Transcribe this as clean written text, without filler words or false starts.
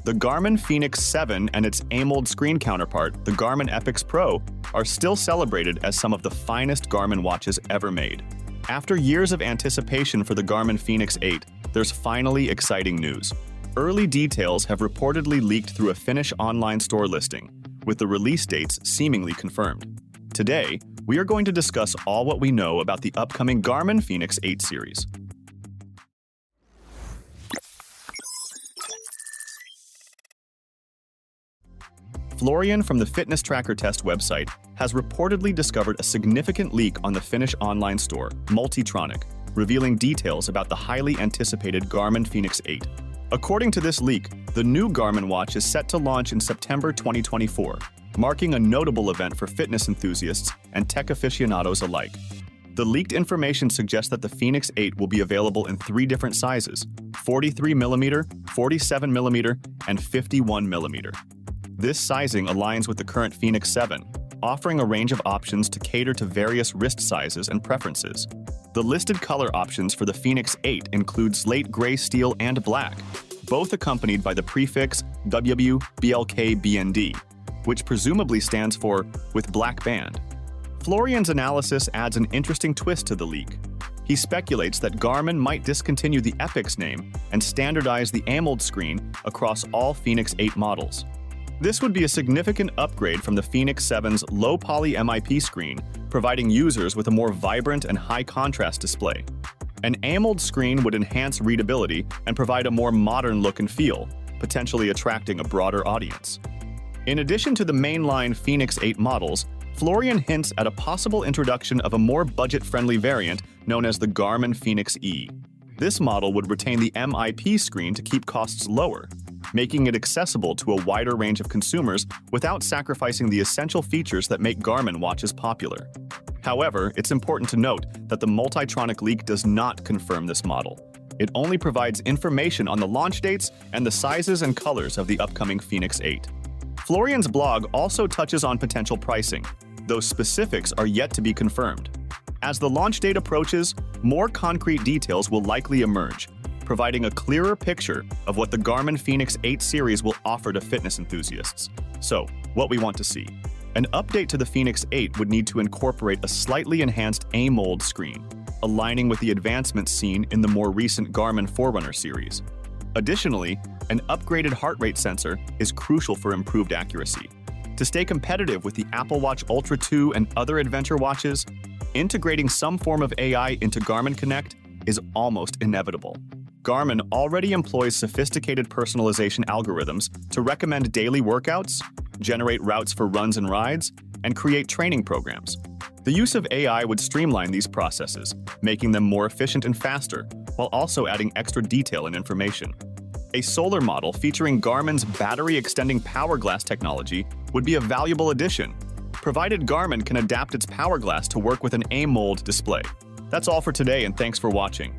The Garmin Fenix 7 and its AMOLED screen counterpart, the Garmin Epix Pro, are still celebrated as some of the finest Garmin watches ever made. After years of anticipation for the Garmin Fenix 8, there's finally exciting news. Early details have reportedly leaked through a Finnish online store listing, with the release dates seemingly confirmed. Today, we are going to discuss all what we know about the upcoming Garmin Fenix 8 series. Florian from the fitness tracker test website has reportedly discovered a significant leak on the Finnish online store, Multitronic, revealing details about the highly anticipated Garmin Fenix 8. According to this leak, the new Garmin watch is set to launch in September 2024, marking a notable event for fitness enthusiasts and tech aficionados alike. The leaked information suggests that the Fenix 8 will be available in 3 different sizes: 43mm, 47mm, and 51mm. This sizing aligns with the current Fenix 7, offering a range of options to cater to various wrist sizes and preferences. The listed color options for the Fenix 8 include slate gray, steel, and black, both accompanied by the prefix WBLKBND, which presumably stands for "with black band." Florian's analysis adds an interesting twist to the leak. He speculates that Garmin might discontinue the Epix name and standardize the AMOLED screen across all Fenix 8 models. This would be a significant upgrade from the Fenix 7's low-poly MIP screen, providing users with a more vibrant and high-contrast display. An AMOLED screen would enhance readability and provide a more modern look and feel, potentially attracting a broader audience. In addition to the mainline Fenix 8 models, Florian hints at a possible introduction of a more budget-friendly variant known as the Garmin Fenix E. This model would retain the MIP screen to keep costs lower, making it accessible to a wider range of consumers without sacrificing the essential features that make Garmin watches popular. However, it's important to note that the Multitronic leak does not confirm this model. It only provides information on the launch dates and the sizes and colors of the upcoming Fenix 8. Florian's blog also touches on potential pricing, though specifics are yet to be confirmed. As the launch date approaches, more concrete details will likely emerge, providing a clearer picture of what the Garmin Fenix 8 series will offer to fitness enthusiasts. So, what we want to see. An update to the Fenix 8 would need to incorporate a slightly enhanced AMOLED screen, aligning with the advancements seen in the more recent Garmin Forerunner series. Additionally, an upgraded heart rate sensor is crucial for improved accuracy. To stay competitive with the Apple Watch Ultra 2 and other adventure watches, integrating some form of AI into Garmin Connect is almost inevitable. Garmin already employs sophisticated personalization algorithms to recommend daily workouts, generate routes for runs and rides, and create training programs. The use of AI would streamline these processes, making them more efficient and faster, while also adding extra detail and information. A solar model featuring Garmin's battery-extending power glass technology would be a valuable addition, provided Garmin can adapt its power glass to work with an AMOLED display. That's all for today, and thanks for watching.